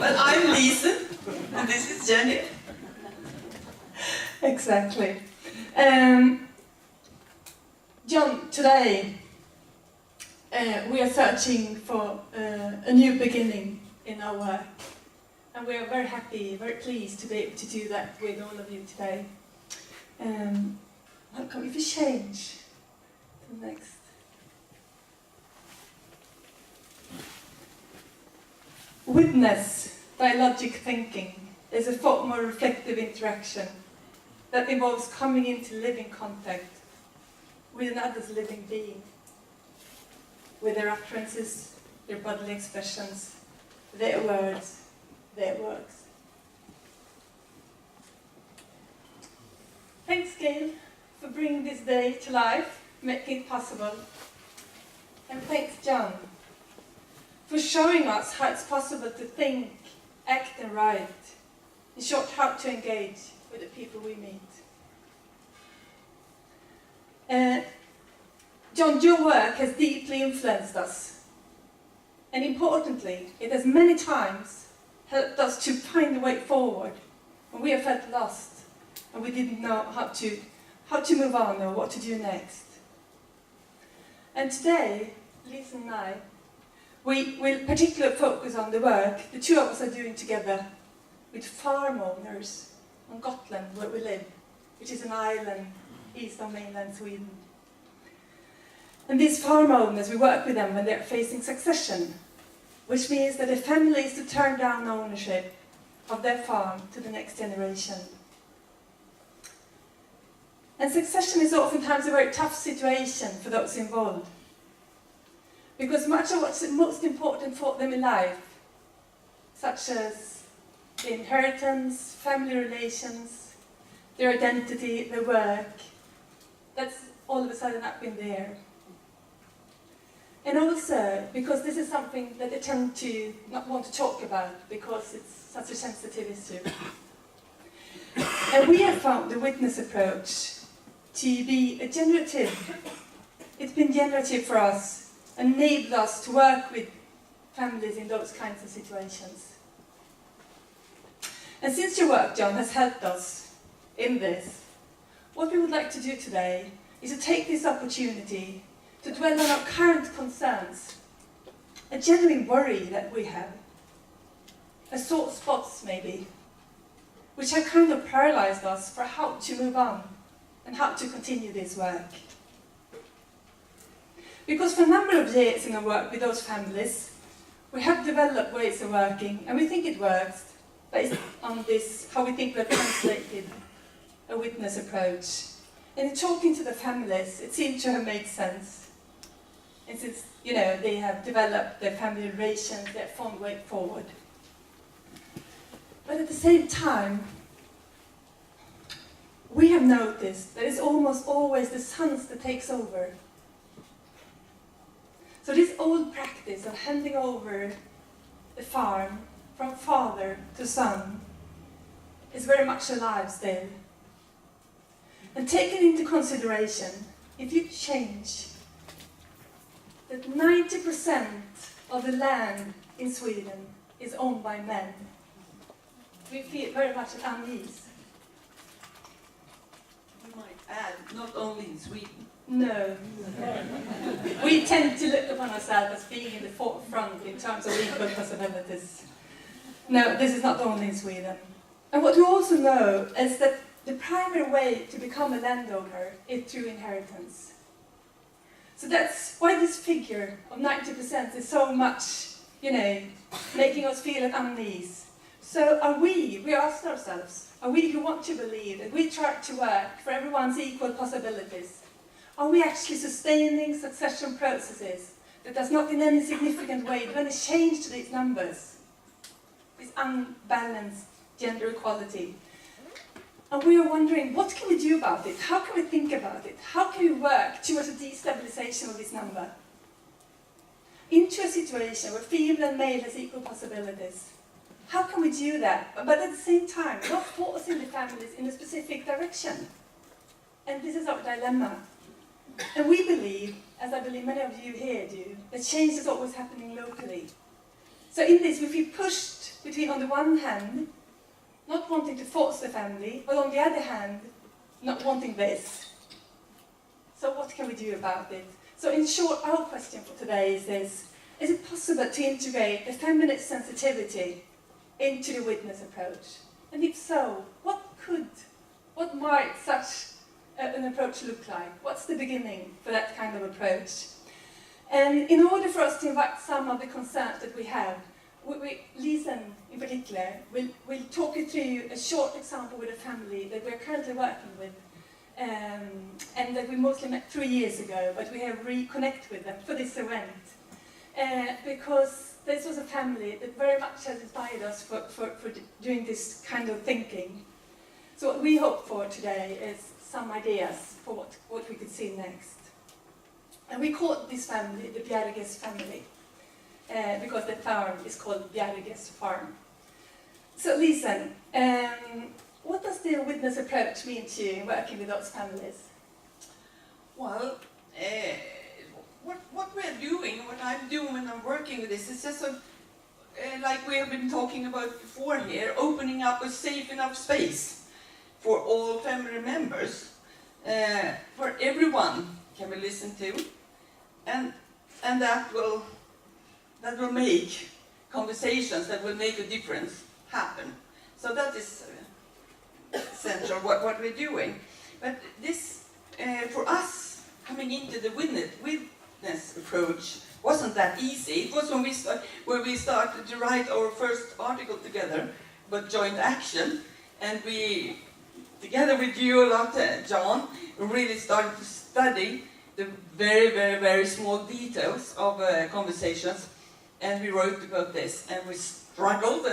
Well, I'm Lisa, and this is Jenny. Exactly. John, today we are searching for a new beginning in our work. And we are very happy, very pleased to be able to do that with all of you today. Welcome. If you change to the next. Witness, dialogic thinking, is a form of reflective interaction that involves coming into living contact with another's living being, with their utterances, their bodily expressions, their words, their works. Thanks, Gail, for bringing this day to life, making it possible. And thanks, John, for showing us how it's possible to think, act and write. In short, how to engage with the people we meet. John, your work has deeply influenced us. And importantly, it has many times helped us to find a way forward when we have felt lost and we didn't know how to move on or what to do next. And today, Lisa and I, we will particularly focus on the work the two of us are doing together with farm owners on Gotland, where we live, which is an island east of mainland Sweden. And these farm owners, we work with them when they're facing succession, which means that the family is to turn down ownership of their farm to the next generation. And succession is oftentimes a very tough situation for those involved, because much of what's most important for them in life, such as the inheritance, family relations, their identity, their work, that's all of a sudden up in the air. And also because this is something that they tend to not want to talk about because it's such a sensitive issue. And we have found the witness approach to be a generative. It's been generative for us, enabled us to work with families in those kinds of situations. And since your work, John, has helped us in this, what we would like to do today is to take this opportunity to dwell on our current concerns, a genuine worry that we have, a sore spots maybe, which have kind of paralyzed us for how to move on and how to continue this work. Because for a number of years in our work with those families, we have developed ways of working, and we think it works, based on this, how we think we've translated a witness approach. And in talking to the families, it seemed to have made sense. And since, they have developed their family relations, they have found a way forward. But at the same time, we have noticed that it's almost always the sons that takes over. So this old practice of handing over the farm from father to son is very much alive still. And taken into consideration, if you change that 90% of the land in Sweden is owned by men, we feel very much at unease. You might add, not only in Sweden. No. We tend to look upon ourselves as being in the forefront in terms of equal possibilities. No, this is not only in Sweden. And what we also know is that the primary way to become a landowner is through inheritance. So that's why this figure of 90% is so much, making us feel at unease. So we asked ourselves, are we who want to believe that we try to work for everyone's equal possibilities, are we actually sustaining succession processes that does not in any significant way do any change to these numbers, this unbalanced gender equality? And we are wondering, what can we do about it? How can we think about it? How can we work towards a destabilization of this number? Into a situation where female and male has equal possibilities. How can we do that? But at the same time, not forcing the families in a specific direction. And this is our dilemma. And we believe, as I believe many of you here do, that change is always happening locally. So in this, we feel pushed between, on one hand, not wanting to force the family, but on the other hand, not wanting this. So what can we do about it? So in short, our question for today is this: is it possible to integrate the feminist sensitivity into the witness approach? And if so, what might such an approach look like? What's the beginning for that kind of approach? And in order for us to invite some of the concerns that we have, Lisen in particular will talk you through a short example with a family that we're currently working with, and that we mostly met 3 years ago, but we have reconnected with them for this event. Because this was a family that very much has inspired us for doing this kind of thinking. So what we hope for today is some ideas for what we could see next. And we call this family the Bjerges family, because the farm is called Bjerges farm. So Lisen, what does the witness approach mean to you in working with those families? Well, what we're doing, what I'm doing when I'm working with this, is just like we have been talking about before here, opening up a safe enough space for all family members, for everyone can be listened to, and that will make conversations that will make a difference happen. So that is essential what we're doing. But this, for us, coming into the witness approach wasn't that easy. It was when we started to write our first article together about joint action, and we, together with you a lot, John, really started to study the very, very, very small details of conversations, and we wrote about this, and we struggled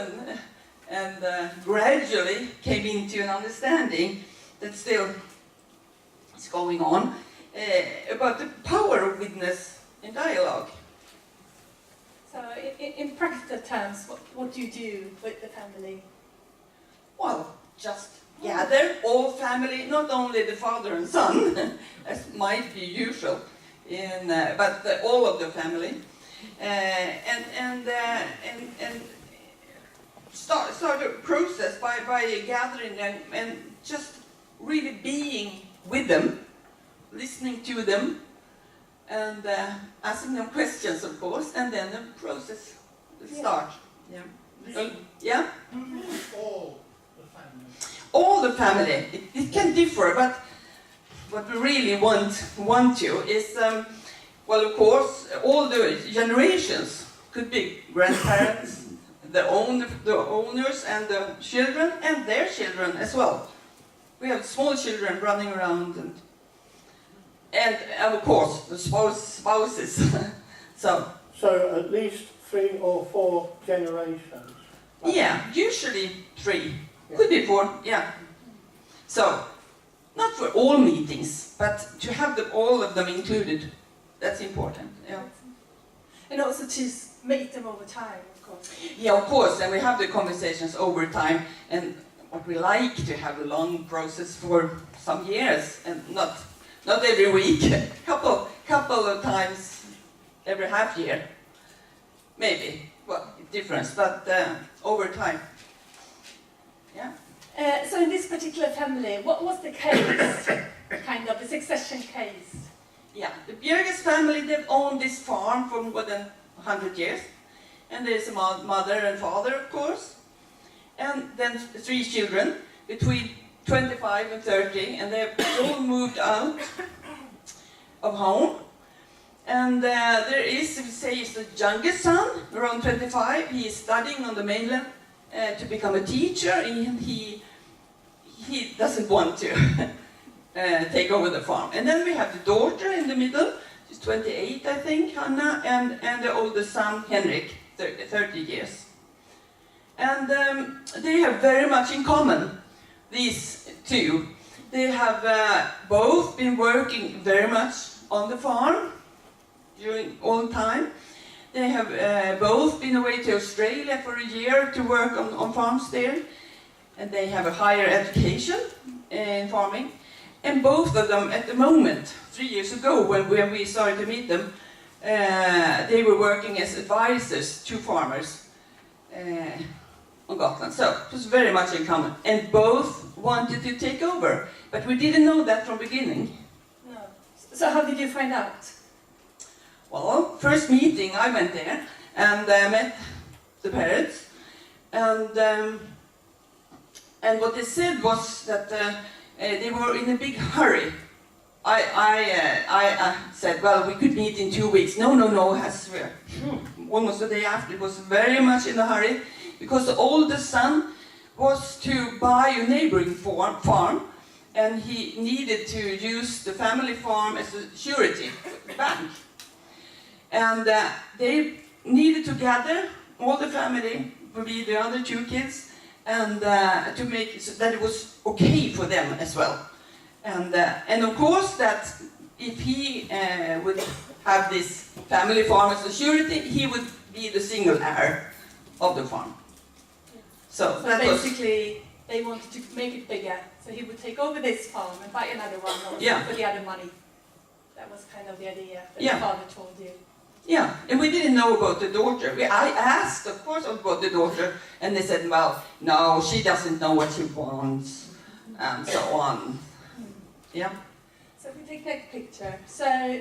and gradually came into an understanding that still is going on about the power of witness in dialogue. So in practical terms, what do you do with the family? Well, just gather all family, not only the father and son, as might be usual, but all of the family, and start a process by gathering and just really being with them, listening to them, and asking them questions, of course, and then the process will start. Yeah. All the family. It can differ, but what we really want to is, well, of course, all the generations. Could be grandparents, the owners, and the children, and their children as well. We have small children running around, and of course the spouses. So at least 3 or 4 generations. Yeah, usually 3. Could be 4, yeah. So, not for all meetings, but to have all of them included. That's important, yeah. And also to meet them over time, of course. Yeah, of course, and we have the conversations over time, and what we like to have a long process for some years, and not every week, couple of times every half year, maybe. Well, difference, but over time. Yeah. So in this particular family, what was the case, kind of, the succession case? Yeah, the Bjerges family, they've owned this farm for more than 100 years. And there's a mother and father, of course. And then 3 children, between 25 and 30, and they've all moved out of home. And there is, the youngest son, around 25, he is studying on the mainland to become a teacher, and he doesn't want to take over the farm. And then we have the daughter in the middle, she's 28, I think, Hanna, and the oldest son, Henrik, 30 years. And they have very much in common, these 2. They have both been working very much on the farm during all time. They have both been away to Australia for a year to work on farms there. And they have a higher education in farming. And both of them, at the moment, 3 years ago, when we started to meet them, they were working as advisors to farmers on Gotland. So it was very much in common. And both wanted to take over. But we didn't know that from the beginning. No. So how did you find out? Well, first meeting, I went there and met the parents. And what they said was that they were in a big hurry. I said, well, we could meet in 2 weeks. No, I swear. Almost the day after, it was very much in a hurry, because the oldest son was to buy a neighboring farm, and he needed to use the family farm as a surety for the bank. And they needed to gather all the family, probably the other 2 kids, and to make it so that it was okay for them as well. And of course that if he would have this family farm as a surety, he would be the single heir of the farm. So that basically they wanted to make it bigger, so he would take over this farm and buy another one also for the other money. That was kind of the idea that the father told you. Yeah, and we didn't know about the daughter. I asked, of course, about the daughter, and they said, well, no, she doesn't know what she wants, and so on. Yeah. So if we take the next picture, so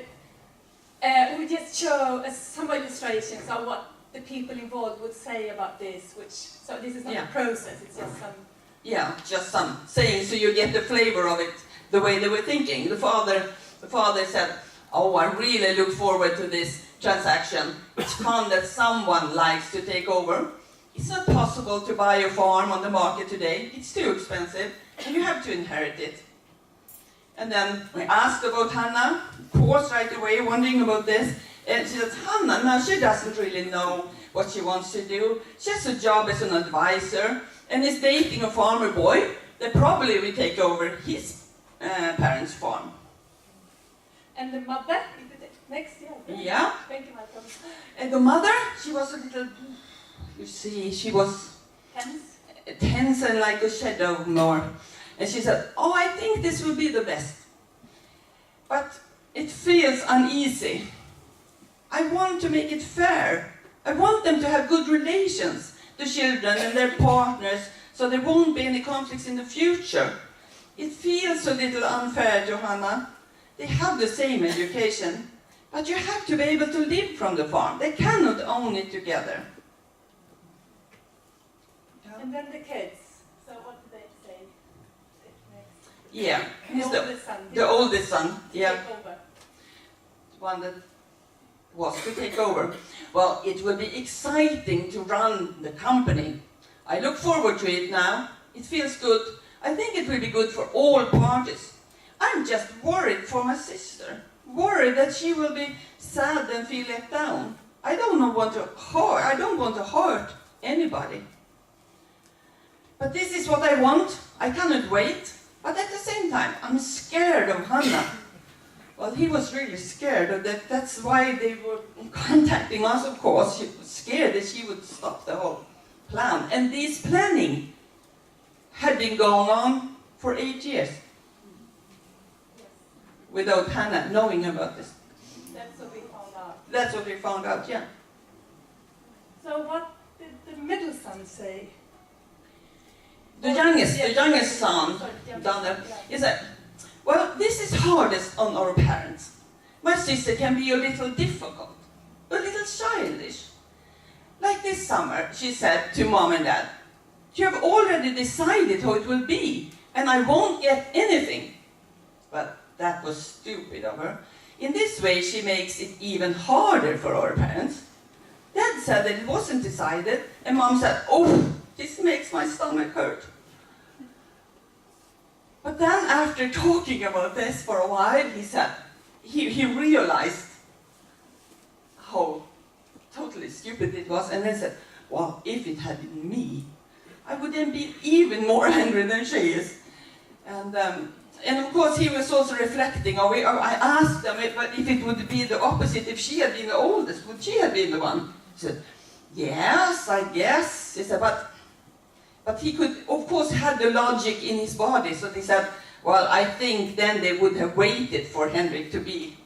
we just show some illustrations of what the people involved would say about this, so this is not a process, it's just some... Yeah, just some saying, so you get the flavor of it, the way they were thinking. The father said, oh, I really look forward to this transaction. It's fun that someone likes to take over. It's not possible to buy a farm on the market today. It's too expensive, and you have to inherit it. And then we asked about Hannah, of course, right away, wondering about this. And she said, Hannah, no, she doesn't really know what she wants to do. She has a job as an advisor, and is dating a farmer boy that probably will take over his parents' farm. And the mother, next, Yeah. Thank you, Malcolm. And the mother, she was a little, you see, she was tense and like a shadow more. And she said, oh, I think this will be the best. But it feels uneasy. I want to make it fair. I want them to have good relations, the children and their partners, so there won't be any conflicts in the future. It feels a little unfair, Johanna. They have the same education, but you have to be able to live from the farm. They cannot own it together. And then the kids. So what did they say? Yeah, he's the oldest son. Yeah, take over. The one that was to take over. Well, it will be exciting to run the company. I look forward to it now. It feels good. I think it will be good for all parties. I'm just worried for my sister. Worried that she will be sad and feel let down. I don't want to hurt anybody. But this is what I want. I cannot wait. But at the same time, I'm scared of Hannah. Well, he was really scared of that. That's why they were contacting us, of course. He was scared that she would stop the whole plan. And this planning had been going on for 8 years. Without Hannah knowing about this. That's what we found out. That's what we found out, yeah. So what did the middle son say? The youngest son, down there, he said, well, this is hardest on our parents. My sister can be a little difficult, a little childish. Like this summer, she said to Mom and Dad, you have already decided how it will be, and I won't get anything. Well, that was stupid of her. In this way, she makes it even harder for our parents. Dad said that it wasn't decided, and Mom said, oh, this makes my stomach hurt. But then after talking about this for a while, he said, he realized how totally stupid it was, and then said, well, if it had been me, I would then be even more angry than she is. And of course, he was also reflecting. I asked them if it would be the opposite, if she had been the oldest, would she have been the one? He said, yes, I guess. He said, but he could, of course, had the logic in his body. So he said, well, I think then they would have waited for Henrik to be,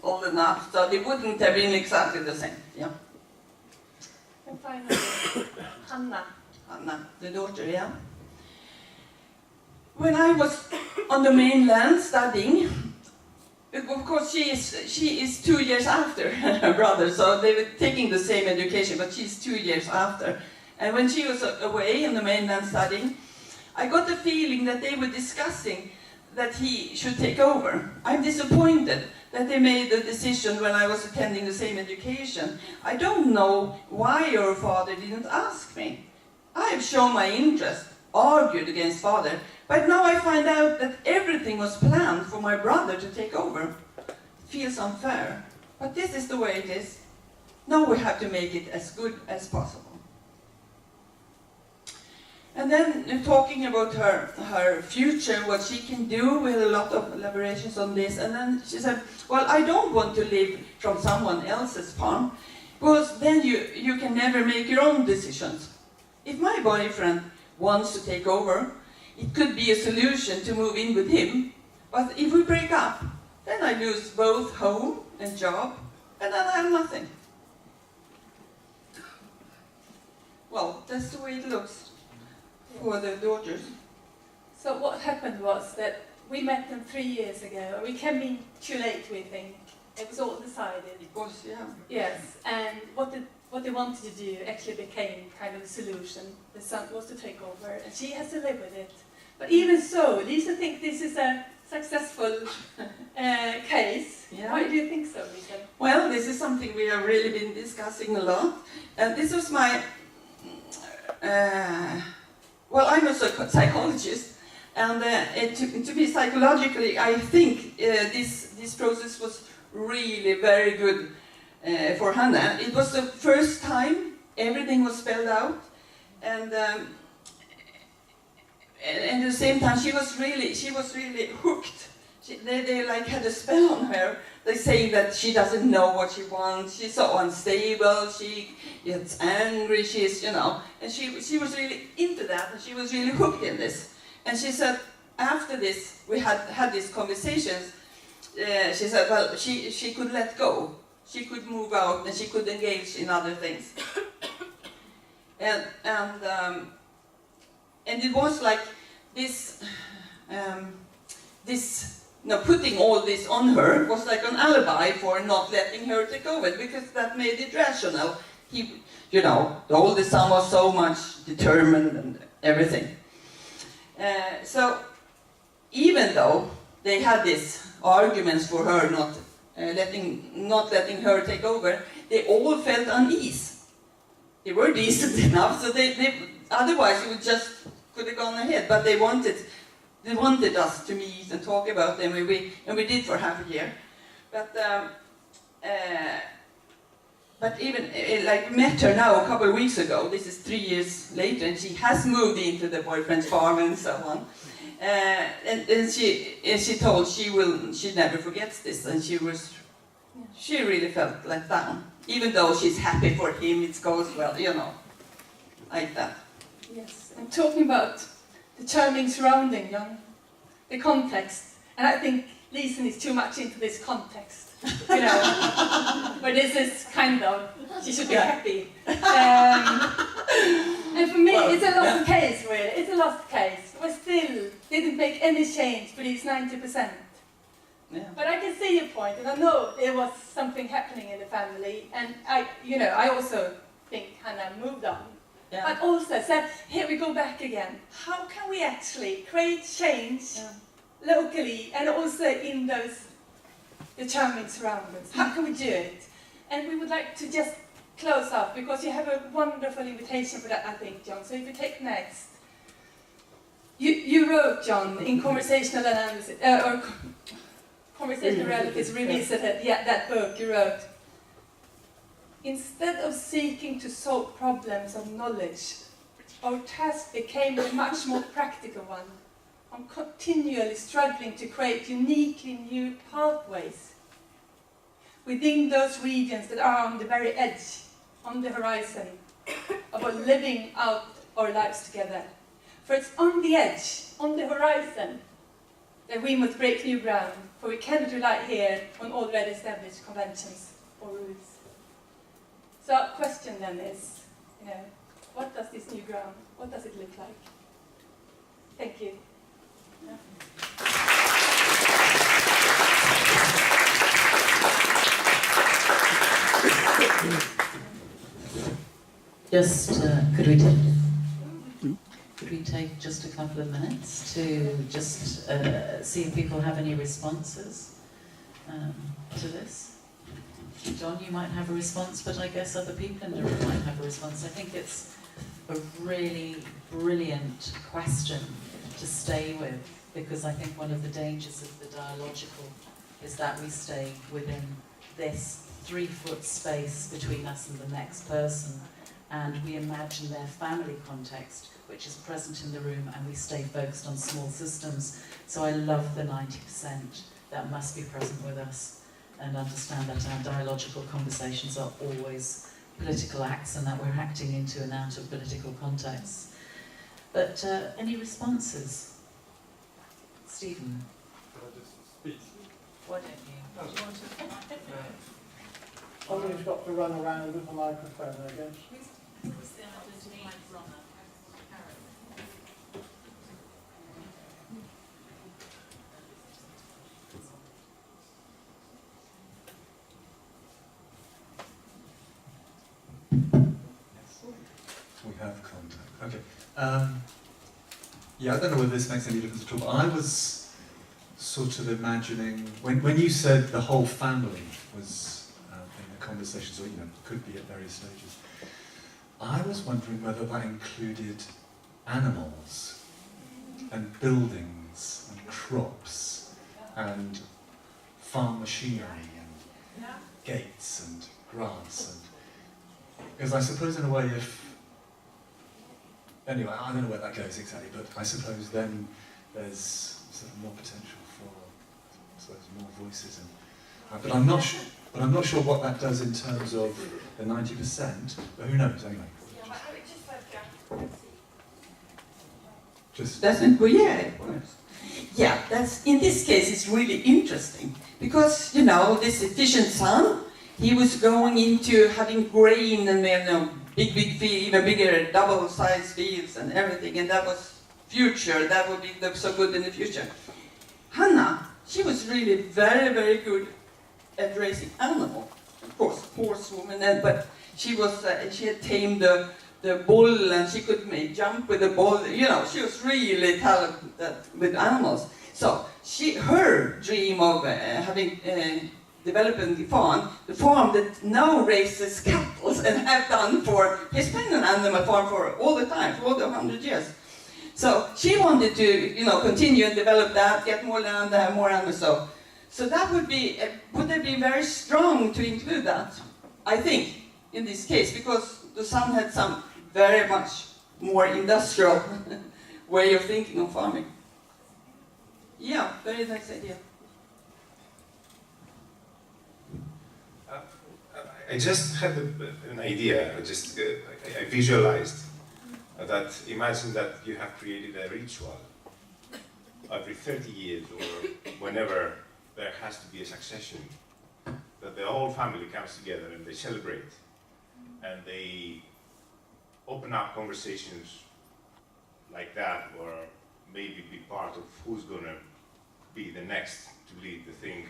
old enough. So they wouldn't have been exactly the same. Yeah. And finally, Hanna. Anna, the daughter, yeah. When I was on the mainland studying, of course she is 2 years after her brother, so they were taking the same education, but she's 2 years after. And when she was away in the mainland studying, I got the feeling that they were discussing that he should take over. I'm disappointed that they made the decision when I was attending the same education. I don't know why your father didn't ask me. I have shown my interest, argued against father, but now I find out that everything was planned for my brother to take over. It feels unfair, but this is the way it is. Now we have to make it as good as possible. And then talking about her future, what she can do, with a lot of elaborations on this. And then she said, well, I don't want to live from someone else's farm, because then you can never make your own decisions. If my boyfriend wants to take over, it could be a solution to move in with him. But if we break up, then I lose both home and job, and then I have nothing. Well, that's the way it looks for the daughters. So what happened was that we met them 3 years ago, and we came in too late, we think. It was all decided. It was, yeah. Yes, and what they wanted to do actually became kind of a solution. The son was to take over, and she has to live with it. But even so, Lisa thinks this is a successful case. Yeah. Why do you think so, Lisa? Well, this is something we have really been discussing a lot. And this was my... well, I'm a psychologist, and to be psychologically, I think this process was really very good for Hannah. It was the first time everything was spelled out, and at the same time she was really hooked. They like had a spell on her. They say that she doesn't know what she wants. She's so unstable. She gets angry. She's, you know, and she was really into that, and she was really hooked in this. And she said after this we had these conversations. She said, well, she could let go. She could move out, and she could engage in other things. And it was like this. Putting all this on her was like an alibi for not letting her take over, because that made it rational. The oldest son was so much determined and everything. So even though they had these arguments for her not letting her take over, they all felt unease. They were decent enough, so they otherwise it would just could have gone ahead, but they wanted us to meet and talk about them, and we did for half a year. But even like we met her now a couple of weeks ago. This is 3 years later, and she has moved into the boyfriend's farm and so on. And she told she never forgets this, and she really felt let down, even though she's happy for him. It goes well, like that. Yes, and talking about the charming surrounding, the context, and I think Lisen is too much into this context, where this is kind of, she should be happy. And for me, it's a lost case, really. It's a lost case. We still didn't make any change for these 90%. Yeah. But I can see your point, and I know there was something happening in the family, and I also think Hannah moved on. Yeah. But also said, here we go back again. How can we actually create change locally and also in the charming surroundings? How can we do it? And we would like to just close off, because you have a wonderful invitation for that, I think, John. So if you take next. You wrote, John, in Conversational Analysis, or Conversational Realities Revisited, that book you wrote. Instead of seeking to solve problems of knowledge, our task became a much more practical one, on continually struggling to create uniquely new pathways within those regions that are on the very edge, on the horizon, of our living out our lives together. For it's on the edge, on the horizon, that we must break new ground, for we cannot rely here on already established conventions or rules. So our question then is, what does this you, Graham, what does it look like? Thank you. Yeah. Just, could we take just a couple of minutes to just see if people have any responses to this? John, you might have a response, but I guess other people in the room might have a response. I think it's a really brilliant question to stay with, because I think one of the dangers of the dialogical is that we stay within this 3-foot space between us and the next person, and we imagine their family context, which is present in the room, and we stay focused on small systems. So I love the 90% that must be present with us, and understand that our dialogical conversations are always political acts, and that we're acting into and out of political contexts. But any responses? Stephen? Can I just speak? Why don't you? No. Do you want to? Somebody's got to run around with a microphone, I guess. We have contact. Okay. Yeah, I don't know whether this makes any difference at all, but I was sort of imagining, when you said the whole family was in the conversations, or could be at various stages, I was wondering whether that included animals and buildings and crops and farm machinery and gates and grass, and because I suppose in a way anyway, I don't know where that goes exactly, but I suppose then there's sort of more potential for, I suppose, more voices, and but I'm not sure. But I'm not sure what that does in terms of the 90%. But who knows anyway? Just Doesn't go, yeah, it works. Yeah, that's, in this case, it's really interesting, because, this efficient son, he was going into having grain and, big field, even bigger, double-sized fields and everything, and that was future, that would be so good in the future. Hannah, she was really very, very good at raising animals. Of course, horsewoman, but she was, she had tamed the bull, and she could jump with the bull, she was really talented with animals. So her dream of developing the farm that now raises cattle and have done has been an animal farm for all the time, for all the 100 years. So she wanted to, continue and develop that, get more land, have more animals. So that would be very strong to include that, I think, in this case, because the son had some very much more industrial way of thinking of farming. Yeah, very nice idea. I just had an idea. I visualized that. Imagine that you have created a ritual every 30 years or whenever there has to be a succession, that the whole family comes together and they celebrate and they open up conversations like that, or maybe be part of who's going to be the next to lead the thing.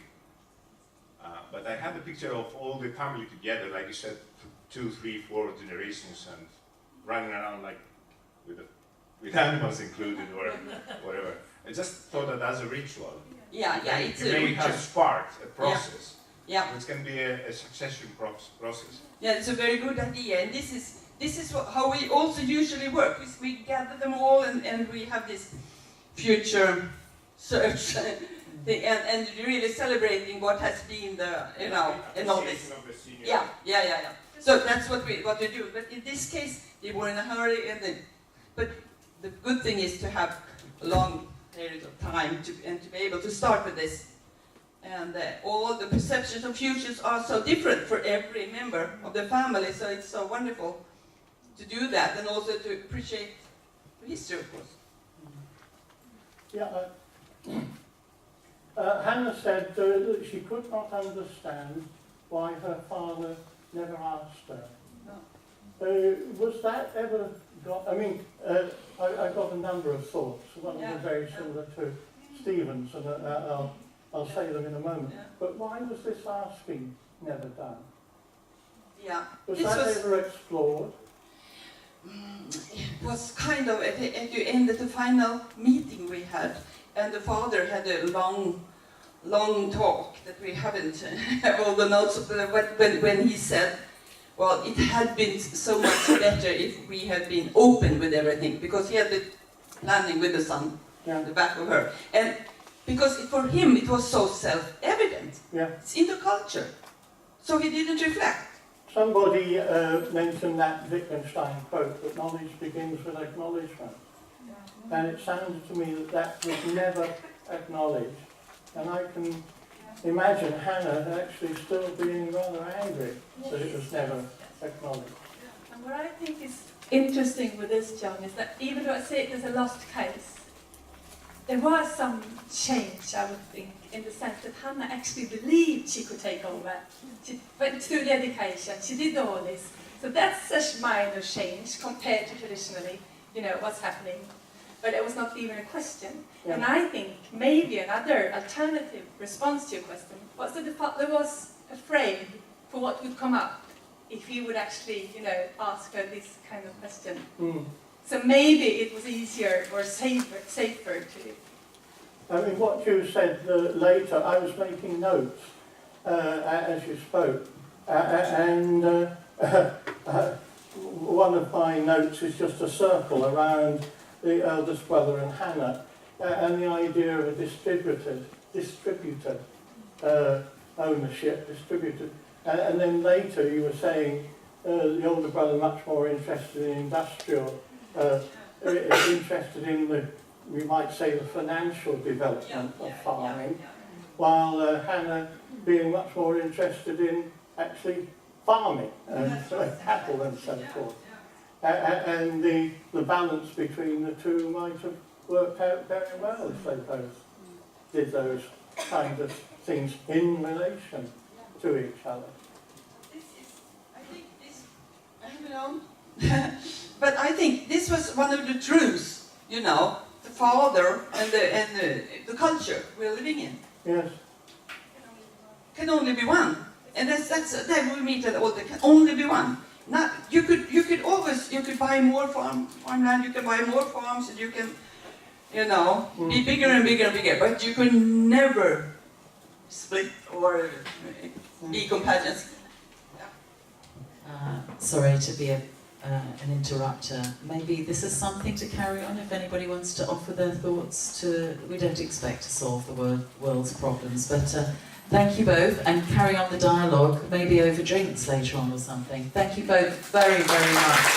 But I had a picture of all the family together, like you said, 2, 3, 4 generations, and running around like with animals included or whatever. I just thought that as a ritual. Yeah, it's a maybe ritual. have sparked a process. Yeah. Which can be a succession process. Yeah, it's a very good idea, and this is how we also usually work. We gather them all, and we have this future search and really celebrating what has been and all this. Yeah. So that's what we do. But in this case, they were in a hurry, but the good thing is to have a long period of time to be able to start with this. And all the perceptions of futures are so different for every member of the family, so it's so wonderful to do that, and also to appreciate the history, of course. Yeah, Hannah said that she could not understand why her father never asked her. No. Was that ever I mean, I've got a number of thoughts. One of them very similar to Stephen's, and I'll say them in a moment. Yeah. But why was this asking never done? Yeah. Was This that was- ever explored? It was kind of at the end of the final meeting we had, and the father had a long talk that we haven't have all the notes of, but when he said, well, it had been so much better if we had been open with everything, because he had been planning with the son on the back of her, and because for him it was so self-evident. Yeah. It's in the culture, so he didn't reflect. Somebody mentioned that Wittgenstein quote that knowledge begins with acknowledgement. And it sounded to me that that was never acknowledged. And I can imagine Hannah actually still being rather angry that it was never acknowledged. And what I think is interesting with this, John, is that even though I say it is a lost case, there was some change, I would think, in the sense that Hannah actually believed she could take over. She went through the education, she did all this. So that's a minor change compared to traditionally, what's happening. But it was not even a question. Yeah. And I think maybe another alternative response to your question was that the father was afraid for what would come up if he would actually, ask her this kind of question. Mm. So maybe it was easier or safer to... I mean, what you said later, I was making notes as you spoke. One of my notes is just a circle around the eldest brother and Hannah, and the idea of a distributed ownership, distributed. And then later you were saying the older brother much more interested in industrial, interested in the, we might say, the financial development of farming, while Hannah being much more interested in actually farming and cattle and so forth. And the balance between the two might have worked out very well if they both did those kind of things in relation to each other. But I think this was one of the truths, the father and the culture we're living in. Yes. Can only be one. And that's that we meet at all, there can only be one. Not, you could buy more farmland, you can buy more farms, and you can, be bigger and bigger and bigger, but you could never split or be companions. Sorry to be an interrupter. Maybe this is something to carry on if anybody wants to offer their thoughts to... We don't expect to solve the world's problems, but thank you both, and carry on the dialogue, maybe over drinks later on or something. Thank you both very, very much.